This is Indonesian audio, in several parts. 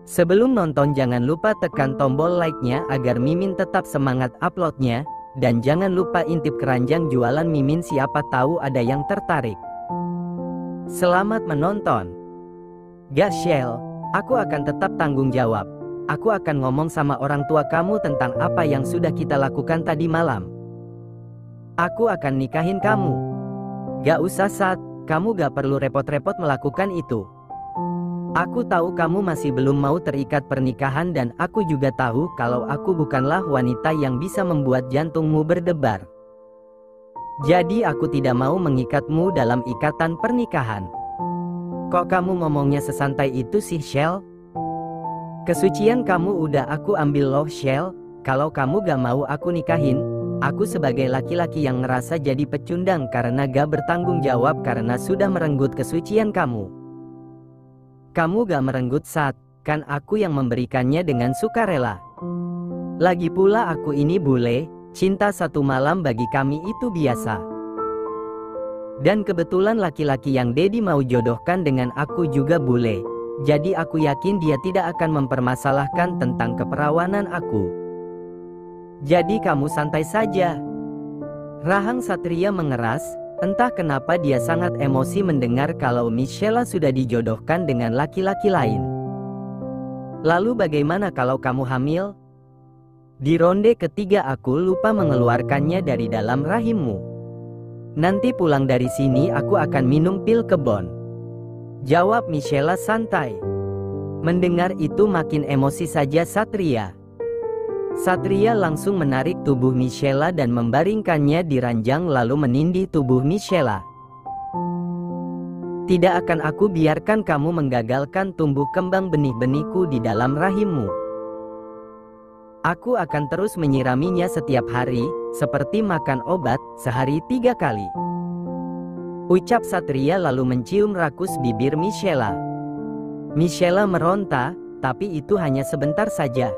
Sebelum nonton jangan lupa tekan tombol like-nya agar Mimin tetap semangat uploadnya. Dan jangan lupa intip keranjang jualan Mimin, siapa tahu ada yang tertarik. Selamat menonton. Gak Shell, aku akan tetap tanggung jawab. Aku akan ngomong sama orang tua kamu tentang apa yang sudah kita lakukan tadi malam. Aku akan nikahin kamu. Gak usah Sat, kamu gak perlu repot-repot melakukan itu. Aku tahu kamu masih belum mau terikat pernikahan dan aku juga tahu kalau aku bukanlah wanita yang bisa membuat jantungmu berdebar. Jadi aku tidak mau mengikatmu dalam ikatan pernikahan. Kok kamu ngomongnya sesantai itu sih Shell? Kesucian kamu udah aku ambil loh Shell. Kalau kamu gak mau aku nikahin, aku sebagai laki-laki yang ngerasa jadi pecundang karena gak bertanggung jawab karena sudah merenggut kesucian kamu. Kamu gak merenggut Sat, kan aku yang memberikannya dengan sukarela. Lagi pula aku ini bule, cinta satu malam bagi kami itu biasa. Dan kebetulan laki-laki yang Dedi mau jodohkan dengan aku juga bule. Jadi aku yakin dia tidak akan mempermasalahkan tentang keperawanan aku. Jadi kamu santai saja. Rahang Satria mengeras. Entah kenapa dia sangat emosi mendengar kalau Michela sudah dijodohkan dengan laki-laki lain. Lalu bagaimana kalau kamu hamil? Di ronde ketiga aku lupa mengeluarkannya dari dalam rahimmu. Nanti pulang dari sini aku akan minum pil kebon. Jawab Michela santai. Mendengar itu makin emosi saja Satria. Satria langsung menarik tubuh Michela dan membaringkannya di ranjang lalu menindih tubuh Michela. Tidak akan aku biarkan kamu menggagalkan tumbuh kembang benih-benihku di dalam rahimmu. Aku akan terus menyiraminya setiap hari, seperti makan obat, sehari 3 kali. Ucap Satria lalu mencium rakus bibir Michela. Michela meronta, tapi itu hanya sebentar saja.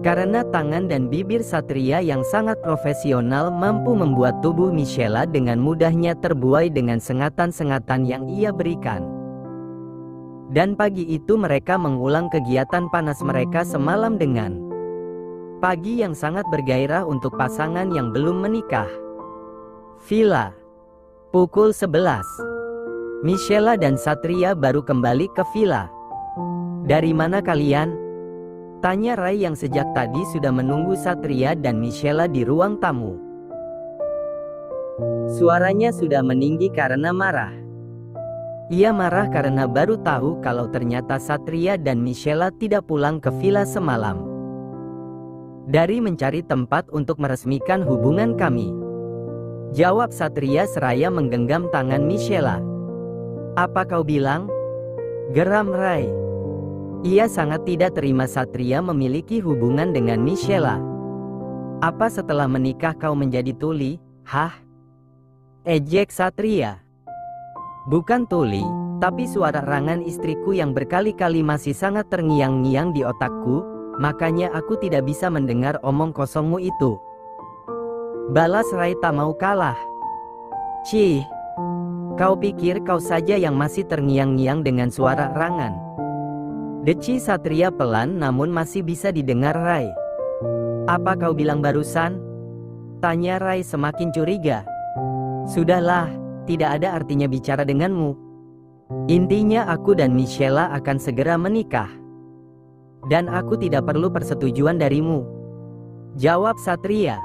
Karena tangan dan bibir Satria yang sangat profesional mampu membuat tubuh Michela dengan mudahnya terbuai dengan sengatan-sengatan yang ia berikan. Dan pagi itu mereka mengulang kegiatan panas mereka semalam dengan pagi yang sangat bergairah untuk pasangan yang belum menikah. Villa. Pukul 11. Michela dan Satria baru kembali ke villa. Dari mana kalian? Tanya Rai yang sejak tadi sudah menunggu Satria dan Michela di ruang tamu. Suaranya sudah meninggi karena marah. Ia marah karena baru tahu kalau ternyata Satria dan Michela tidak pulang ke villa semalam. Dari mencari tempat untuk meresmikan hubungan kami. Jawab Satria seraya menggenggam tangan Michela. Apa kau bilang? Geram Rai. Ia sangat tidak terima Satria memiliki hubungan dengan Michela. Apa setelah menikah kau menjadi tuli? Hah? Ejek Satria. Bukan tuli, tapi suara rangan istriku yang berkali-kali masih sangat terngiang-ngiang di otakku, makanya aku tidak bisa mendengar omong kosongmu itu. Balas Rai tak mau kalah. Cih, kau pikir kau saja yang masih terngiang-ngiang dengan suara rangan? Deci Satria pelan namun masih bisa didengar Rai. Apa kau bilang barusan? Tanya Rai semakin curiga. Sudahlah, tidak ada artinya bicara denganmu. Intinya aku dan Michela akan segera menikah. Dan aku tidak perlu persetujuan darimu. Jawab Satria.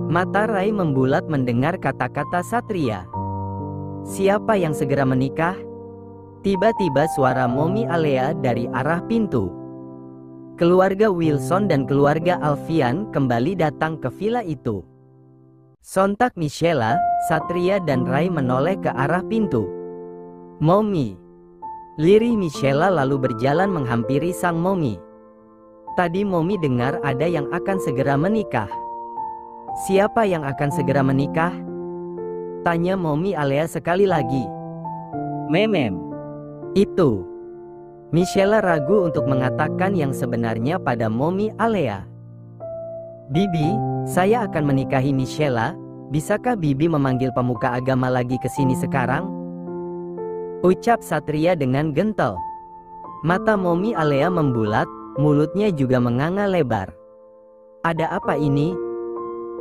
Mata Rai membulat mendengar kata-kata Satria. Siapa yang segera menikah? Tiba-tiba suara Momi Alea dari arah pintu. Keluarga Wilson dan keluarga Alfian kembali datang ke villa itu. Sontak Michela, Satria dan Rai menoleh ke arah pintu. Momi. Lirih Michela lalu berjalan menghampiri sang Momi. Tadi Momi dengar ada yang akan segera menikah. Siapa yang akan segera menikah? Tanya Momi Alea sekali lagi. Memem. Itu. Michela ragu untuk mengatakan yang sebenarnya pada Momi Alea. Bibi, saya akan menikahi Michela. Bisakah Bibi memanggil pemuka agama lagi ke sini sekarang? Ucap Satria dengan gentle. Mata Mommy Alea membulat, mulutnya juga menganga lebar. "Ada apa ini?"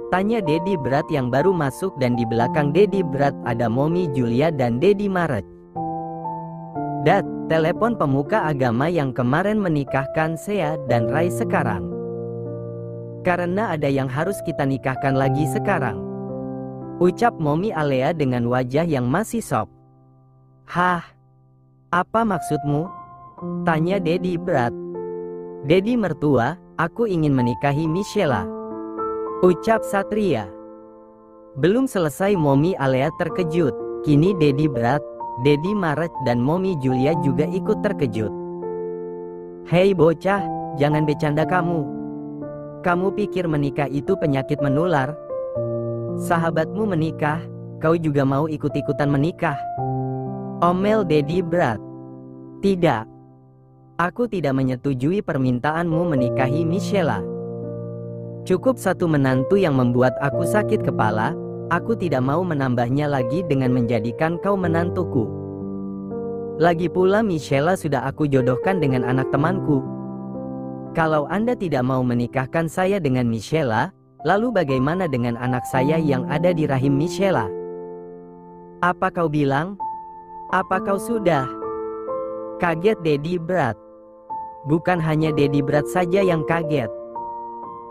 tanya Dedi Berat yang baru masuk, dan di belakang Dedi Berat ada Mommy Julia dan Dedi Maret. "Dad, telepon pemuka agama yang kemarin menikahkan Sea dan Rai sekarang. Karena ada yang harus kita nikahkan lagi sekarang," ucap Mommy Alea dengan wajah yang masih shock. "Hah? Apa maksudmu?" tanya Dedi Berat. "Dedi mertua, aku ingin menikahi Michela," ucap Satria. Belum selesai Mommy Alea terkejut, kini Dedi Berat, Dedi Maret dan Mommy Julia juga ikut terkejut. "Hei bocah, jangan bercanda kamu. Kamu pikir menikah itu penyakit menular? Sahabatmu menikah, kau juga mau ikut-ikutan menikah?" omel Dedi Berat. "Tidak. Aku tidak menyetujui permintaanmu menikahi Michela. Cukup satu menantu yang membuat aku sakit kepala, aku tidak mau menambahnya lagi dengan menjadikan kau menantuku. Lagi pula Michela sudah aku jodohkan dengan anak temanku. Kalau Anda tidak mau menikahkan saya dengan Michela, lalu bagaimana dengan anak saya yang ada di rahim Michela? Apa kau bilang? Apa kau sudah?" kaget Dedi Berat. Bukan hanya Dedi Berat saja yang kaget.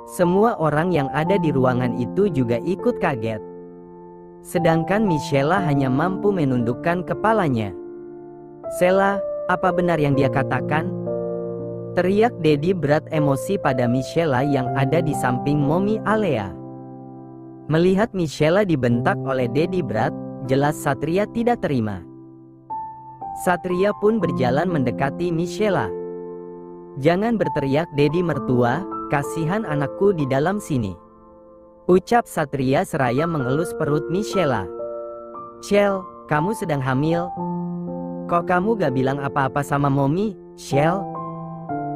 Semua orang yang ada di ruangan itu juga ikut kaget. Sedangkan Michela hanya mampu menundukkan kepalanya. "Sela, apa benar yang dia katakan?" teriak Dedi Berat emosi pada Michela yang ada di samping Mommy Alea. Melihat Michela dibentak oleh Dedi Berat, jelas Satria tidak terima. Satria pun berjalan mendekati Michela. "Jangan berteriak Dedi mertua, kasihan anakku di dalam sini," ucap Satria seraya mengelus perut Michela. "Shell, kamu sedang hamil? Kok kamu gak bilang apa-apa sama Mommy, Shell?"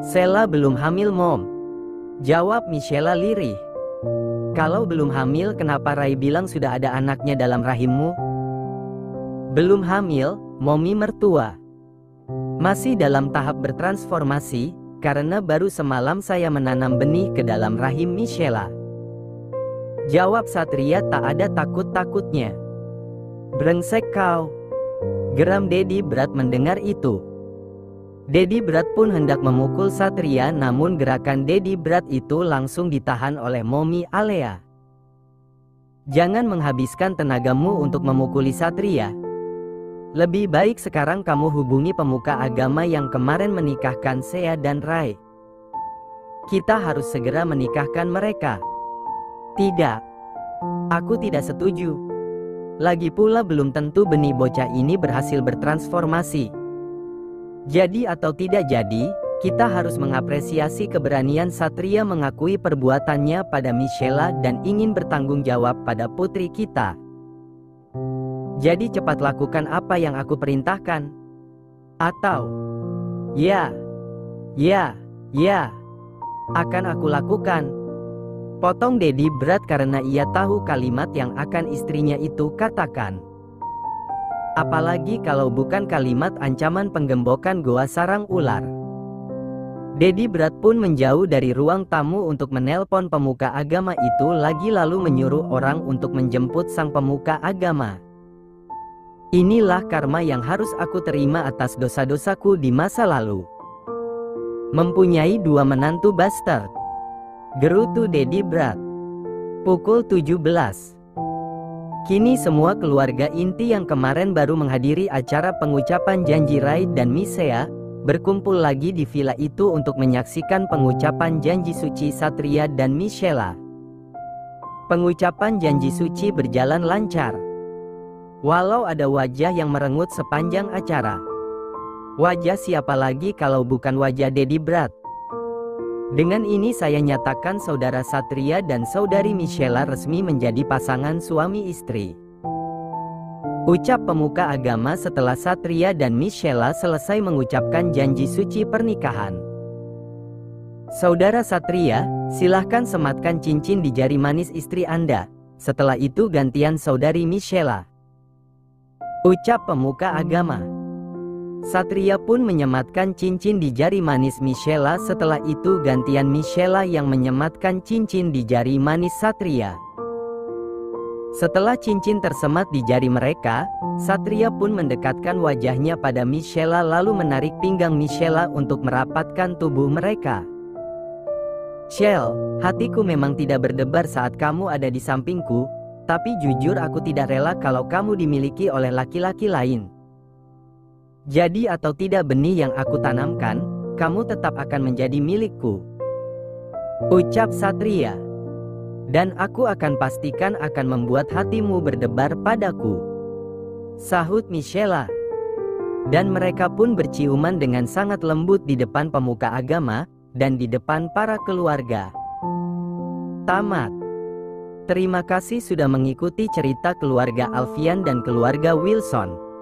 "Sela belum hamil Mom," jawab Michela lirih. "Kalau belum hamil kenapa Rai bilang sudah ada anaknya dalam rahimmu?" "Belum hamil, Mommy mertua. Masih dalam tahap bertransformasi, karena baru semalam saya menanam benih ke dalam rahim Michela," jawab Satria tak ada takut-takutnya. "Brengsek kau," geram Dedi Berat mendengar itu. Dedi Berat pun hendak memukul Satria, namun gerakan Dedi Berat itu langsung ditahan oleh Mommy Alea. "Jangan menghabiskan tenagamu untuk memukuli Satria. Lebih baik sekarang kamu hubungi pemuka agama yang kemarin menikahkan Sea dan Rai. Kita harus segera menikahkan mereka." "Tidak. Aku tidak setuju. Lagi pula belum tentu benih bocah ini berhasil bertransformasi. Jadi atau tidak jadi, kita harus mengapresiasi keberanian Satria mengakui perbuatannya pada Michela dan ingin bertanggung jawab pada putri kita. Jadi cepat lakukan apa yang aku perintahkan. Atau, ya, akan aku lakukan," potong Dedi Berat karena ia tahu kalimat yang akan istrinya itu katakan. Apalagi kalau bukan kalimat ancaman penggembokan goa sarang ular. Dedi Berat pun menjauh dari ruang tamu untuk menelpon pemuka agama itu lagi, lalu menyuruh orang untuk menjemput sang pemuka agama. "Inilah karma yang harus aku terima atas dosa-dosaku di masa lalu. Mempunyai dua menantu bastard," gerutu Dedi Berat. Pukul 17. Kini semua keluarga inti yang kemarin baru menghadiri acara pengucapan janji Rai dan Misea, berkumpul lagi di villa itu untuk menyaksikan pengucapan janji suci Satria dan Michela. Pengucapan janji suci berjalan lancar. Walau ada wajah yang merengut sepanjang acara. Wajah siapa lagi kalau bukan wajah Dedi Berat? "Dengan ini saya nyatakan saudara Satria dan saudari Michela resmi menjadi pasangan suami istri," ucap pemuka agama setelah Satria dan Michela selesai mengucapkan janji suci pernikahan. "Saudara Satria, silahkan sematkan cincin di jari manis istri Anda. Setelah itu gantian saudari Michela," ucap pemuka agama. Satria pun menyematkan cincin di jari manis Michela. Setelah itu gantian Michela yang menyematkan cincin di jari manis Satria. Setelah cincin tersemat di jari mereka, Satria pun mendekatkan wajahnya pada Michela lalu menarik pinggang Michela untuk merapatkan tubuh mereka. "Shell, hatiku memang tidak berdebar saat kamu ada di sampingku, tapi jujur aku tidak rela kalau kamu dimiliki oleh laki-laki lain. Jadi atau tidak benih yang aku tanamkan, kamu tetap akan menjadi milikku," ucap Satria. "Dan aku akan pastikan akan membuat hatimu berdebar padaku," sahut Michela. Dan mereka pun berciuman dengan sangat lembut di depan pemuka agama, dan di depan para keluarga. Tamat. Terima kasih sudah mengikuti cerita keluarga Alfian dan keluarga Wilson.